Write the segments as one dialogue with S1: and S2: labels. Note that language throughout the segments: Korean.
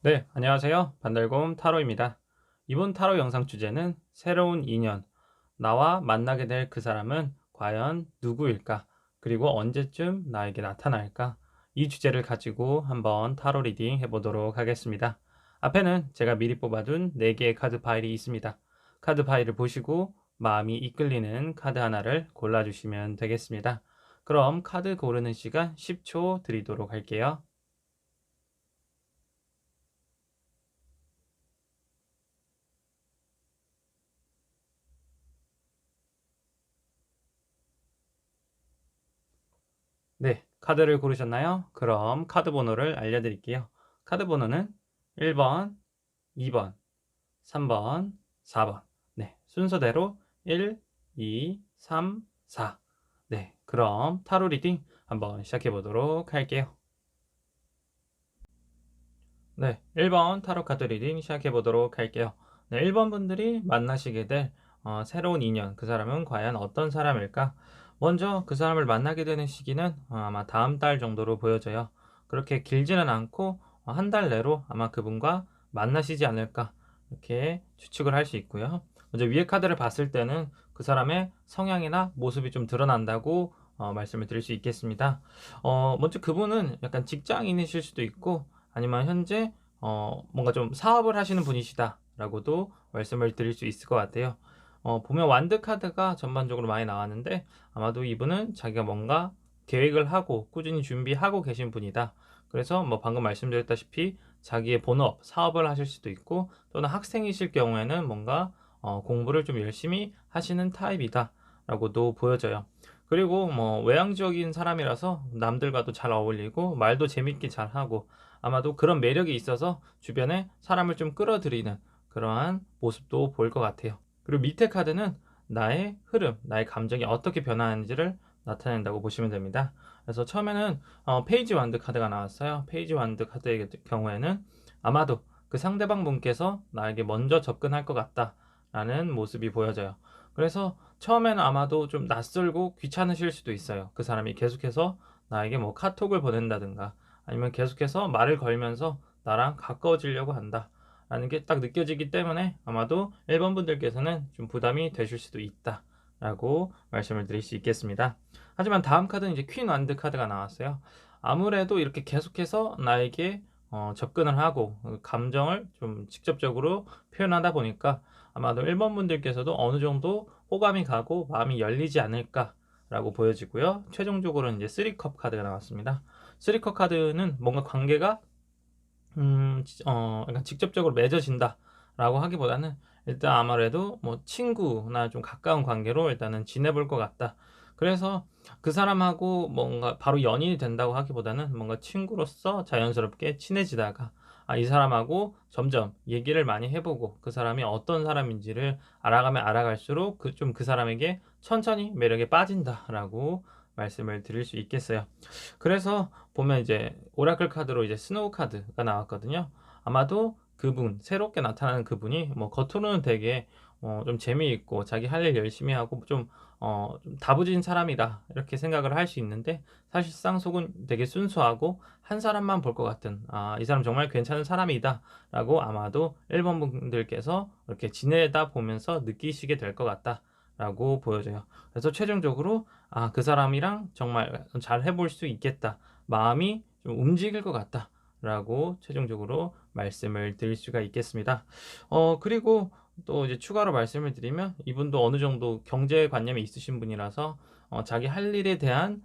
S1: 네, 안녕하세요. 반달곰 타로입니다. 이번 타로 영상 주제는 새로운 인연, 나와 만나게 될 그 사람은 과연 누구일까? 그리고 언제쯤 나에게 나타날까? 이 주제를 가지고 한번 타로 리딩 해보도록 하겠습니다. 앞에는 제가 미리 뽑아둔 4개의 카드 파일이 있습니다. 카드 파일을 보시고 마음이 이끌리는 카드 하나를 골라주시면 되겠습니다. 그럼 카드 고르는 시간 10초 드리도록 할게요. 네, 카드를 고르셨나요? 그럼 카드 번호를 알려드릴게요. 카드 번호는 1번, 2번, 3번, 4번. 네, 순서대로 1, 2, 3, 4. 네, 그럼 타로 리딩 한번 시작해 보도록 할게요. 네, 1번 타로 카드 리딩 시작해 보도록 할게요. 네, 1번 분들이 만나시게 될 새로운 인연, 그 사람은 과연 어떤 사람일까? 먼저 그 사람을 만나게 되는 시기는 아마 다음 달 정도로 보여져요. 그렇게 길지는 않고 한 달 내로 아마 그분과 만나시지 않을까 이렇게 추측을 할 수 있고요. 먼저 위에 카드를 봤을 때는 그 사람의 성향이나 모습이 좀 드러난다고 말씀을 드릴 수 있겠습니다. 먼저 그분은 약간 직장인이실 수도 있고 아니면 현재 뭔가 좀 사업을 하시는 분이시다라고도 말씀을 드릴 수 있을 것 같아요. 보면 완드 카드가 전반적으로 많이 나왔는데 아마도 이분은 자기가 뭔가 계획을 하고 꾸준히 준비하고 계신 분이다. 그래서 뭐 방금 말씀드렸다시피 자기의 본업, 사업을 하실 수도 있고 또는 학생이실 경우에는 뭔가 공부를 좀 열심히 하시는 타입이다라고도 보여져요. 그리고 뭐 외향적인 사람이라서 남들과도 잘 어울리고 말도 재밌게 잘하고 아마도 그런 매력이 있어서 주변에 사람을 좀 끌어들이는 그러한 모습도 보일 것 같아요. 그리고 밑에 카드는 나의 흐름, 나의 감정이 어떻게 변화하는지를 나타낸다고 보시면 됩니다. 그래서 처음에는 페이지 완드 카드가 나왔어요. 페이지 완드 카드의 경우에는 아마도 그 상대방 분께서 나에게 먼저 접근할 것 같다라는 모습이 보여져요. 그래서 처음에는 아마도 좀 낯설고 귀찮으실 수도 있어요. 그 사람이 계속해서 나에게 뭐 카톡을 보낸다든가 아니면 계속해서 말을 걸면서 나랑 가까워지려고 한다. 라는 게 딱 느껴지기 때문에 아마도 1번 분들께서는 좀 부담이 되실 수도 있다. 라고 말씀을 드릴 수 있겠습니다. 하지만 다음 카드는 이제 퀸 완드 카드가 나왔어요. 아무래도 이렇게 계속해서 나에게 접근을 하고 감정을 좀 직접적으로 표현하다 보니까 아마도 1번 분들께서도 어느 정도 호감이 가고 마음이 열리지 않을까라고 보여지고요. 최종적으로는 이제 3컵 카드가 나왔습니다. 3컵 카드는 뭔가 관계가 약간 직접적으로 맺어진다라고 하기보다는 일단 아무래도 뭐 친구나 좀 가까운 관계로 일단은 지내볼 것 같다. 그래서 그 사람하고 뭔가 바로 연인이 된다고 하기보다는 뭔가 친구로서 자연스럽게 친해지다가 이 사람하고 점점 얘기를 많이 해보고 그 사람이 어떤 사람인지를 알아가면 알아갈수록 그 사람에게 천천히 매력에 빠진다라고 말씀을 드릴 수 있겠어요. 그래서 보면 이제 오라클 카드로 이제 스노우 카드가 나왔거든요. 아마도 그분, 새롭게 나타나는 그분이 뭐 겉으로는 되게 좀 재미있고 자기 할 일 열심히 하고 좀 다부진 사람이다 이렇게 생각을 할 수 있는데 사실상 속은 되게 순수하고 한 사람만 볼 것 같은 이 사람 정말 괜찮은 사람이다라고 아마도 1번 분들께서 이렇게 지내다 보면서 느끼시게 될 것 같다라고 보여져요. 그래서 최종적으로 그 사람이랑 정말 잘 해볼 수 있겠다. 마음이 좀 움직일 것 같다. 라고 최종적으로 말씀을 드릴 수가 있겠습니다. 그리고 또 이제 추가로 말씀을 드리면 이분도 어느 정도 경제관념이 있으신 분이라서 자기 할 일에 대한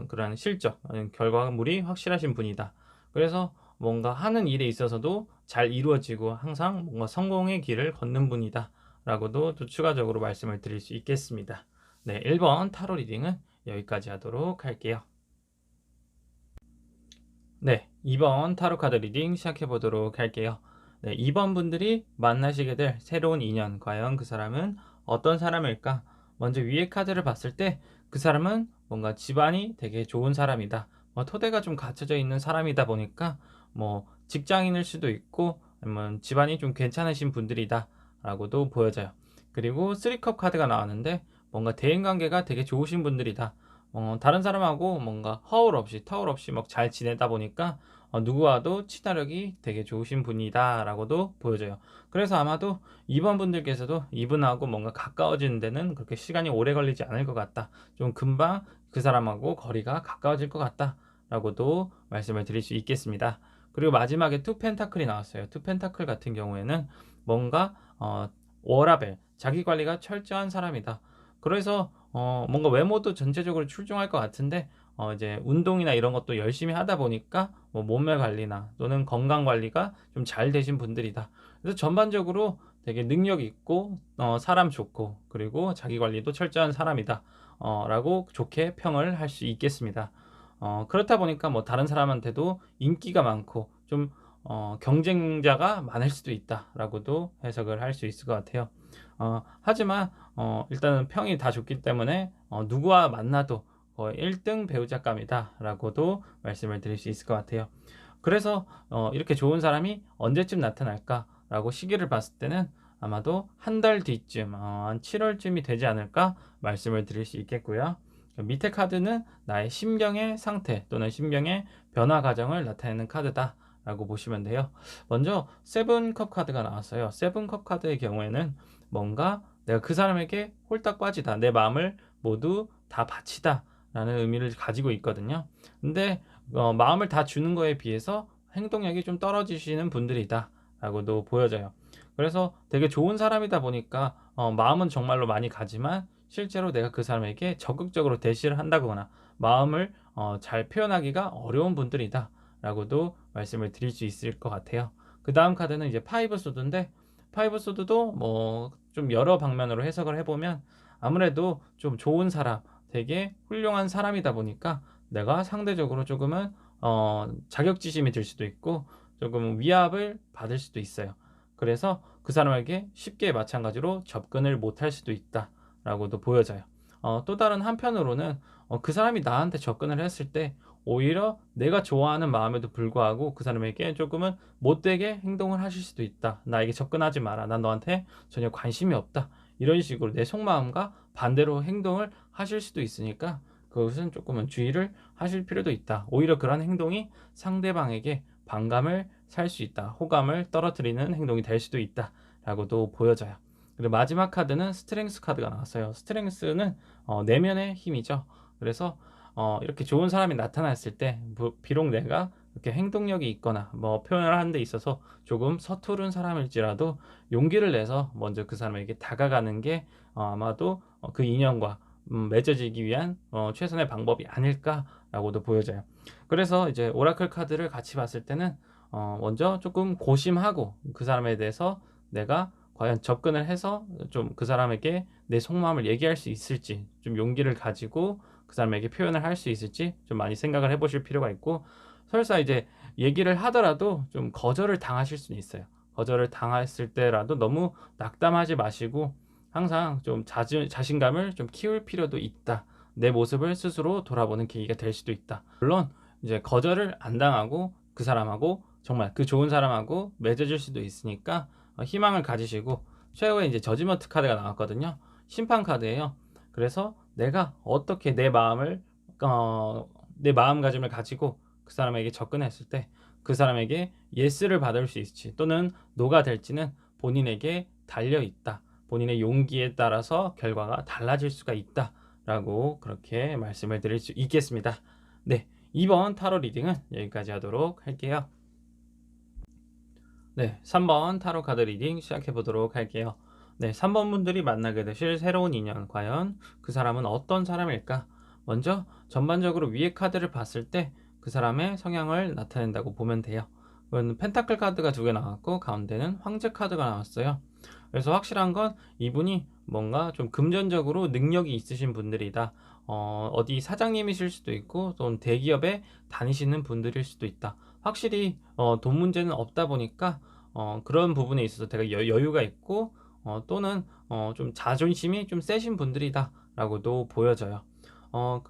S1: 그런 실적, 결과물이 확실하신 분이다. 그래서 뭔가 하는 일에 있어서도 잘 이루어지고 항상 뭔가 성공의 길을 걷는 분이다. 라고도 또 추가적으로 말씀을 드릴 수 있겠습니다. 네, 1번 타로 리딩은 여기까지 하도록 할게요. 네, 2번 타로 카드 리딩 시작해 보도록 할게요. 네, 2번 분들이 만나시게 될 새로운 인연, 과연 그 사람은 어떤 사람일까? 먼저 위에 카드를 봤을 때 그 사람은 뭔가 집안이 되게 좋은 사람이다. 토대가 좀 갖춰져 있는 사람이다 보니까 뭐 직장인일 수도 있고 아니면 집안이 좀 괜찮으신 분들이다 라고도 보여져요. 그리고 3컵 카드가 나왔는데 뭔가 대인관계가 되게 좋으신 분들이다. 다른 사람하고 뭔가 허울 없이 터울 없이 막 잘 지내다 보니까 누구와도 친화력이 되게 좋으신 분이다라고도 보여져요. 그래서 아마도 2번 분들께서도 이분하고 뭔가 가까워지는 데는 그렇게 시간이 오래 걸리지 않을 것 같다. 좀 금방 그 사람하고 거리가 가까워질 것 같다라고도 말씀을 드릴 수 있겠습니다. 그리고 마지막에 투 펜타클이 나왔어요. 투 펜타클 같은 경우에는 뭔가 워라밸, 자기 관리가 철저한 사람이다. 그래서 뭔가 외모도 전체적으로 출중할 것 같은데 이제 운동이나 이런 것도 열심히 하다 보니까 뭐 몸매 관리나 또는 건강 관리가 좀 잘 되신 분들이다. 그래서 전반적으로 되게 능력 있고 사람 좋고 그리고 자기 관리도 철저한 사람이다. 라고 좋게 평을 할 수 있겠습니다. 그렇다 보니까 뭐 다른 사람한테도 인기가 많고 좀 경쟁자가 많을 수도 있다라고도 해석을 할 수 있을 것 같아요. 하지만 일단은 평이 다 좋기 때문에 누구와 만나도 거의 1등 배우자감이다라고도 말씀을 드릴 수 있을 것 같아요. 그래서 이렇게 좋은 사람이 언제쯤 나타날까라고 시기를 봤을 때는 아마도 한 달 뒤쯤 한 7 월쯤이 되지 않을까 말씀을 드릴 수 있겠고요. 밑에 카드는 나의 심경의 상태 또는 심경의 변화 과정을 나타내는 카드다라고 보시면 돼요. 먼저 세븐 컵 카드가 나왔어요. 세븐 컵 카드의 경우에는 뭔가 내가 그 사람에게 홀딱 빠지다. 내 마음을 모두 다 바치다. 라는 의미를 가지고 있거든요. 근데 마음을 다 주는 거에 비해서 행동력이 좀 떨어지시는 분들이다. 라고도 보여져요. 그래서 되게 좋은 사람이다 보니까 마음은 정말로 많이 가지만 실제로 내가 그 사람에게 적극적으로 대시를 한다거나 마음을 잘 표현하기가 어려운 분들이다. 라고도 말씀을 드릴 수 있을 것 같아요. 그 다음 카드는 이제 파이브 소드인데 파이브 소드도 뭐 좀 여러 방면으로 해석을 해보면 아무래도 좀 좋은 사람, 되게 훌륭한 사람이다 보니까 내가 상대적으로 조금은 자격지심이 들 수도 있고 조금 위압을 받을 수도 있어요. 그래서 그 사람에게 쉽게 마찬가지로 접근을 못할 수도 있다라고도 보여져요. 또 다른 한편으로는 그 사람이 나한테 접근을 했을 때 오히려 내가 좋아하는 마음에도 불구하고 그 사람에게 조금은 못되게 행동을 하실 수도 있다. 나에게 접근하지 마라. 난 너한테 전혀 관심이 없다. 이런 식으로 내 속마음과 반대로 행동을 하실 수도 있으니까 그것은 조금은 주의를 하실 필요도 있다. 오히려 그러한 행동이 상대방에게 반감을 살 수 있다. 호감을 떨어뜨리는 행동이 될 수도 있다. 라고도 보여져요. 그리고 마지막 카드는 스트렝스 카드가 나왔어요. 스트렝스는 내면의 힘이죠. 그래서 이렇게 좋은 사람이 나타났을 때 비록 내가 이렇게 행동력이 있거나 뭐 표현을 하는 데 있어서 조금 서투른 사람일지라도 용기를 내서 먼저 그 사람에게 다가가는 게 아마도 그 인연과 맺어지기 위한 최선의 방법이 아닐까라고도 보여져요. 그래서 이제 오라클 카드를 같이 봤을 때는 먼저 조금 고심하고 그 사람에 대해서 내가 과연 접근을 해서 좀 그 사람에게 내 속마음을 얘기할 수 있을지 좀 용기를 가지고 그 사람에게 표현을 할 수 있을지 좀 많이 생각을 해보실 필요가 있고 설사 이제 얘기를 하더라도 좀 거절을 당하실 수는 있어요. 거절을 당했을 때라도 너무 낙담하지 마시고 항상 좀 자신감을 좀 키울 필요도 있다. 내 모습을 스스로 돌아보는 계기가 될 수도 있다. 물론 이제 거절을 안 당하고 그 사람하고 정말 그 좋은 사람하고 맺어질 수도 있으니까 희망을 가지시고 최후에 이제 저지먼트 카드가 나왔거든요. 심판 카드예요. 그래서 내가 어떻게 내 마음가짐을 가지고 그 사람에게 접근했을 때 그 사람에게 예스를 받을 수 있을지 또는 노가 될지는 본인에게 달려 있다. 본인의 용기에 따라서 결과가 달라질 수가 있다라고 그렇게 말씀을 드릴 수 있겠습니다. 네, 이번 타로 리딩은 여기까지 하도록 할게요. 네, 3번 타로 카드 리딩 시작해 보도록 할게요. 네, 3번 분들이 만나게 되실 새로운 인연, 과연 그 사람은 어떤 사람일까? 먼저 전반적으로 위에 카드를 봤을 때 그 사람의 성향을 나타낸다고 보면 돼요. 그건 펜타클 카드가 두 개 나왔고 가운데는 황제 카드가 나왔어요. 그래서 확실한 건 이분이 뭔가 좀 금전적으로 능력이 있으신 분들이다. 어디 사장님이실 수도 있고 또는 대기업에 다니시는 분들일 수도 있다. 확실히 돈 문제는 없다 보니까 그런 부분에 있어서 되게 여유가 있고 또는 좀 자존심이 좀 세신 분들이다라고도 보여져요.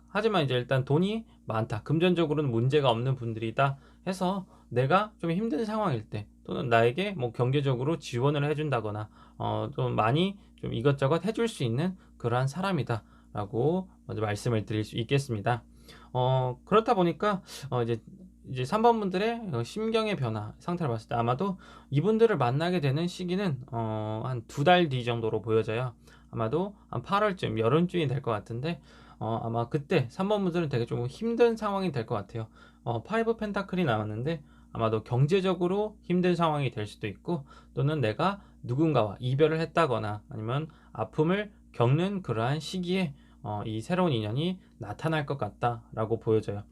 S1: 하지만 이제 일단 돈이 많다. 금전적으로는 문제가 없는 분들이다 해서 내가 좀 힘든 상황일 때 또는 나에게 뭐 경제적으로 지원을 해준다거나 좀 많이 좀 이것저것 해줄 수 있는 그러한 사람이다 라고 먼저 말씀을 드릴 수 있겠습니다. 그렇다 보니까 이제 3 번분들의 심경의 변화 상태를 봤을 때 아마도 이분들을 만나게 되는 시기는 한 2달 뒤 정도로 보여져요. 아마도 한 8 월쯤 여름쯤이 될 것 같은데 아마 그때 3 번분들은 되게 좀 힘든 상황이 될 것 같아요. 파이브 펜타클이 나왔는데 아마도 경제적으로 힘든 상황이 될 수도 있고, 또는 내가 누군가와 이별을 했다거나 아니면 아픔을 겪는 그러한 시기에 이 새로운 인연이 나타날 것 같다라고 보여져요.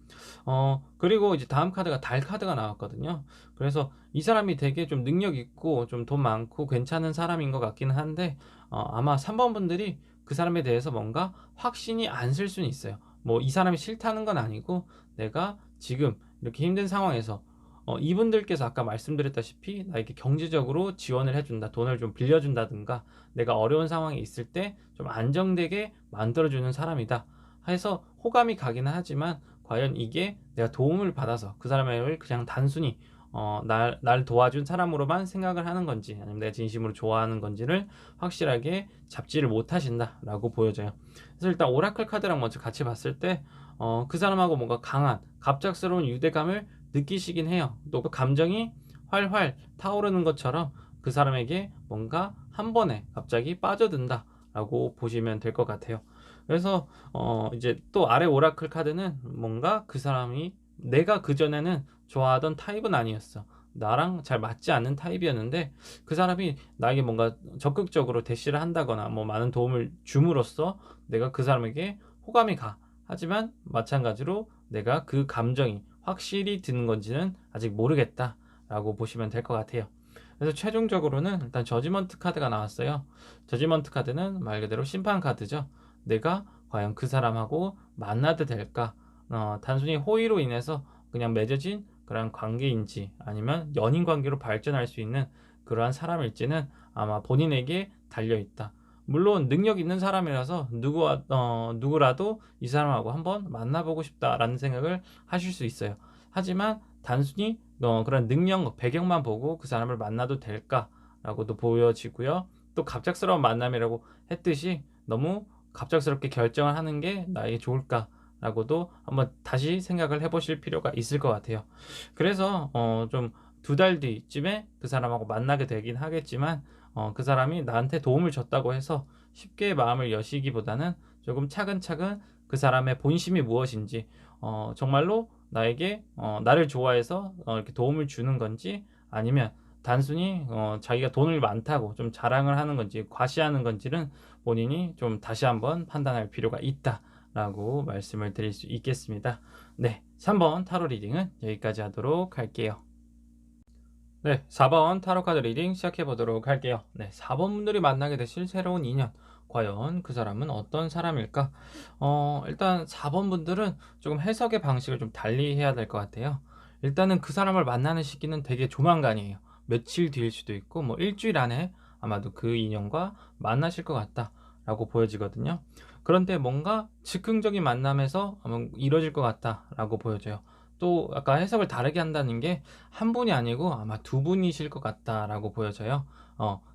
S1: 그리고 이제 다음 카드가 달 카드가 나왔거든요. 그래서 이 사람이 되게 좀 능력 있고 좀 돈 많고 괜찮은 사람인 것 같기는 한데, 아마 3 번분들이 그 사람에 대해서 뭔가 확신이 안 설 수는 있어요. 뭐 이 사람이 싫다는 건 아니고, 내가 지금 이렇게 힘든 상황에서 이분들께서 아까 말씀드렸다시피 나에게 경제적으로 지원을 해 준다, 돈을 좀 빌려 준다든가 내가 어려운 상황에 있을 때 좀 안정되게 만들어 주는 사람이다 해서 호감이 가기는 하지만, 과연 이게 내가 도움을 받아서 그 사람을 그냥 단순히 날 도와준 사람으로만 생각을 하는 건지, 아니면 내가 진심으로 좋아하는 건지를 확실하게 잡지를 못하신다라고 보여져요. 그래서 일단 오라클 카드랑 먼저 같이 봤을 때 그 사람하고 뭔가 강한 갑작스러운 유대감을 느끼시긴 해요. 또 그 감정이 활활 타오르는 것처럼 그 사람에게 뭔가 한 번에 갑자기 빠져든다라고 보시면 될 것 같아요. 그래서 이제 또 아래 오라클 카드는 뭔가 그 사람이 내가 그전에는 좋아하던 타입은 아니었어, 나랑 잘 맞지 않는 타입이었는데, 그 사람이 나에게 뭔가 적극적으로 대시를 한다거나 뭐 많은 도움을 줌으로써 내가 그 사람에게 호감이 가. 하지만 마찬가지로 내가 그 감정이 확실히 드는 건지는 아직 모르겠다라고 보시면 될 것 같아요. 그래서 최종적으로는 일단 저지먼트 카드가 나왔어요. 저지먼트 카드는 말 그대로 심판 카드죠. 내가 과연 그 사람하고 만나도 될까? 단순히 호의로 인해서 그냥 맺어진 그런 관계인지, 아니면 연인 관계로 발전할 수 있는 그러한 사람일지는 아마 본인에게 달려 있다. 물론 능력 있는 사람이라서 누구라도 이 사람하고 한번 만나보고 싶다라는 생각을 하실 수 있어요. 하지만 단순히 그런 능력 배경만 보고 그 사람을 만나도 될까라고도 보여지고요. 또 갑작스러운 만남이라고 했듯이 너무 갑작스럽게 결정을 하는 게 나에게 좋을까라고도 한번 다시 생각을 해보실 필요가 있을 것 같아요. 그래서 좀 2달 뒤쯤에 그 사람하고 만나게 되긴 하겠지만, 그 사람이 나한테 도움을 줬다고 해서 쉽게 마음을 여시기보다는 조금 차근차근 그 사람의 본심이 무엇인지, 정말로 나에게 나를 좋아해서 이렇게 도움을 주는 건지, 아니면 단순히 자기가 돈을 많다고 좀 자랑을 하는 건지 과시하는 건지는 본인이 좀 다시 한번 판단할 필요가 있다라고 말씀을 드릴 수 있겠습니다. 네, 3번 타로 리딩은 여기까지 하도록 할게요. 네, 4번 타로 카드 리딩 시작해 보도록 할게요. 네, 4번 분들이 만나게 되실 새로운 인연, 과연 그 사람은 어떤 사람일까? 일단 4번 분들은 조금 해석의 방식을 좀 달리 해야 될 것 같아요. 일단은 그 사람을 만나는 시기는 되게 조만간이에요. 며칠 뒤일 수도 있고 뭐 일주일 안에 아마도 그 인연과 만나실 것 같다라고 보여지거든요. 그런데 뭔가 즉흥적인 만남에서 아마 이루어질 것 같다라고 보여져요. 또 아까 해석을 다르게 한다는 게 한 분이 아니고 아마 두 분이실 것 같다라고 보여져요.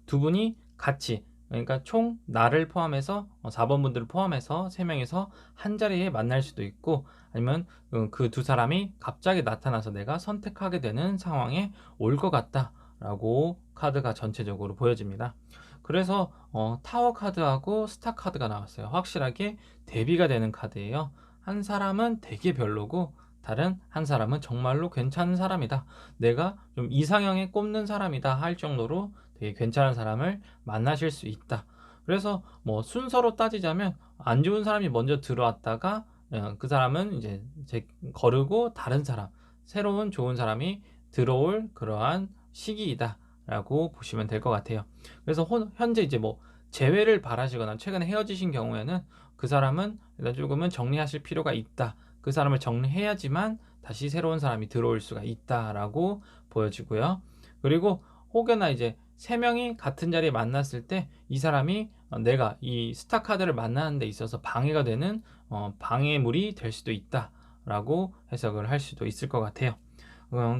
S1: 두 분이 같이, 그러니까 총 나를 포함해서 4번 분들을 포함해서 3명이서 한 자리에 만날 수도 있고, 아니면 그 두 사람이 갑자기 나타나서 내가 선택하게 되는 상황에 올 것 같다라고 카드가 전체적으로 보여집니다. 그래서 타워 카드하고 스타 카드가 나왔어요. 확실하게 대비가 되는 카드예요. 한 사람은 되게 별로고 다른 한 사람은 정말로 괜찮은 사람이다, 내가 좀 이상형에 꼽는 사람이다 할 정도로 되게 괜찮은 사람을 만나실 수 있다. 그래서 뭐 순서로 따지자면 안 좋은 사람이 먼저 들어왔다가 그 사람은 이제 거르고 다른 사람, 새로운 좋은 사람이 들어올 그러한 시기이다 라고 보시면 될 것 같아요. 그래서 현재 이제 뭐 재회를 바라시거나 최근에 헤어지신 경우에는 그 사람은 일단 조금은 정리하실 필요가 있다, 그 사람을 정리해야지만 다시 새로운 사람이 들어올 수가 있다라고 보여지고요. 그리고 혹여나 이제 세 명이 같은 자리에 만났을 때 이 사람이 내가 이 스타 카드를 만나는 데 있어서 방해가 되는 방해물이 될 수도 있다라고 해석을 할 수도 있을 것 같아요.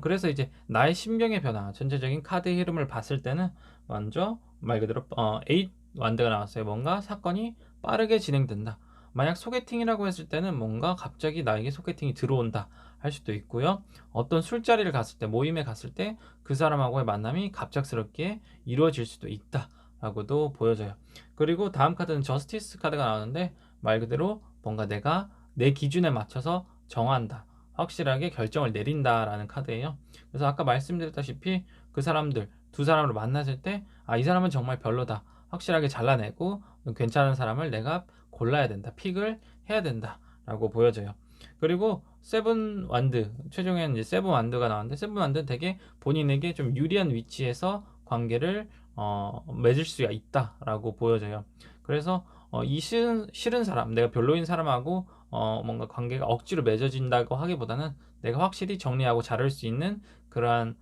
S1: 그래서 이제 나의 심경의 변화, 전체적인 카드 흐름을 봤을 때는 먼저 말 그대로 8 완드가 나왔어요. 뭔가 사건이 빠르게 진행된다. 만약 소개팅이라고 했을 때는 뭔가 갑자기 나에게 소개팅이 들어온다 할 수도 있고요. 어떤 술자리를 갔을 때, 모임에 갔을 때 그 사람하고의 만남이 갑작스럽게 이루어질 수도 있다라고도 보여져요. 그리고 다음 카드는 저스티스 카드가 나오는데 말 그대로 뭔가 내가 내 기준에 맞춰서 정한다. 확실하게 결정을 내린다라는 카드예요. 그래서 아까 말씀드렸다시피 그 사람들 두 사람을 만났을 때 이 사람은 정말 별로다. 확실하게 잘라내고 괜찮은 사람을 내가 골라야 된다. 픽을 해야 된다라고 보여져요. 그리고 세븐 완드, 최종에는 이제 세븐 완드가 나왔는데 세븐 완드는 되게 본인에게 좀 유리한 위치에서 관계를 맺을 수가 있다라고 보여져요. 그래서 이 싫은 사람, 내가 별로인 사람하고 뭔가 관계가 억지로 맺어진다고 하기보다는 내가 확실히 정리하고 자를 수 있는 그러한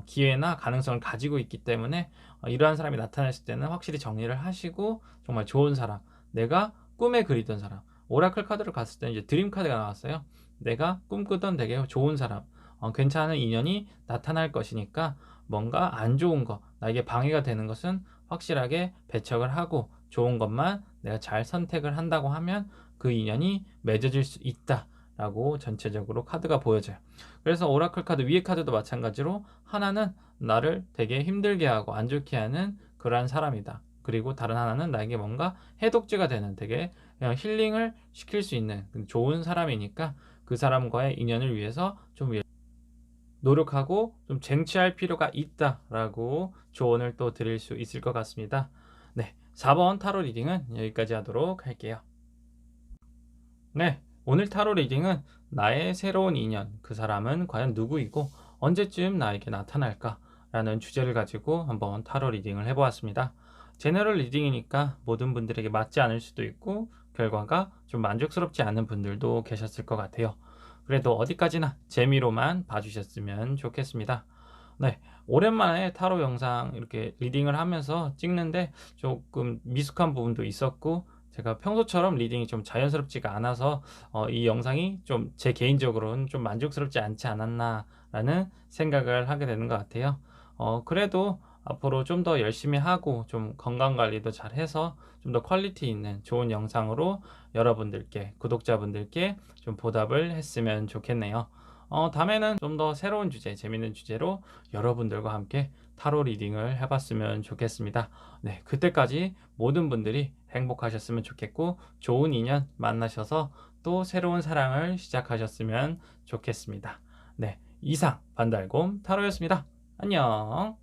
S1: 기회나 가능성을 가지고 있기 때문에 이러한 사람이 나타났을 때는 확실히 정리를 하시고 정말 좋은 사람, 내가 꿈에 그리던 사람, 오라클 카드를 갔을 때는 이제 드림 카드가 나왔어요. 내가 꿈꾸던 되게 좋은 사람, 괜찮은 인연이 나타날 것이니까 뭔가 안 좋은 거, 나에게 방해가 되는 것은 확실하게 배척을 하고 좋은 것만 내가 잘 선택을 한다고 하면 그 인연이 맺어질 수 있다라고 전체적으로 카드가 보여져요. 그래서 오라클 카드 위에 카드도 마찬가지로 하나는 나를 되게 힘들게 하고 안 좋게 하는 그러한 사람이다. 그리고 다른 하나는 나에게 뭔가 해독제가 되는 되게 힐링을 시킬 수 있는 좋은 사람이니까 그 사람과의 인연을 위해서 좀 노력하고 좀 쟁취할 필요가 있다라고 조언을 또 드릴 수 있을 것 같습니다. 네, 4번 타로 리딩은 여기까지 하도록 할게요. 네, 오늘 타로 리딩은 나의 새로운 인연, 그 사람은 과연 누구이고 언제쯤 나에게 나타날까? 라는 주제를 가지고 한번 타로 리딩을 해보았습니다. 제너럴 리딩이니까 모든 분들에게 맞지 않을 수도 있고 결과가 좀 만족스럽지 않은 분들도 계셨을 것 같아요. 그래도 어디까지나 재미로만 봐주셨으면 좋겠습니다. 네, 오랜만에 타로 영상 이렇게 리딩을 하면서 찍는데 조금 미숙한 부분도 있었고 제가 평소처럼 리딩이 좀 자연스럽지가 않아서 이 영상이 좀 제 개인적으로는 좀 만족스럽지 않지 않았나라는 생각을 하게 되는 것 같아요. 그래도 앞으로 좀 더 열심히 하고 좀 건강 관리도 잘 해서 좀 더 퀄리티 있는 좋은 영상으로 여러분들께, 구독자분들께 좀 보답을 했으면 좋겠네요. 다음에는 좀 더 새로운 주제, 재밌는 주제로 여러분들과 함께 타로 리딩을 해봤으면 좋겠습니다. 네, 그때까지 모든 분들이 행복하셨으면 좋겠고 좋은 인연 만나셔서 또 새로운 사랑을 시작하셨으면 좋겠습니다. 네, 이상 반달곰 타로였습니다. 안녕.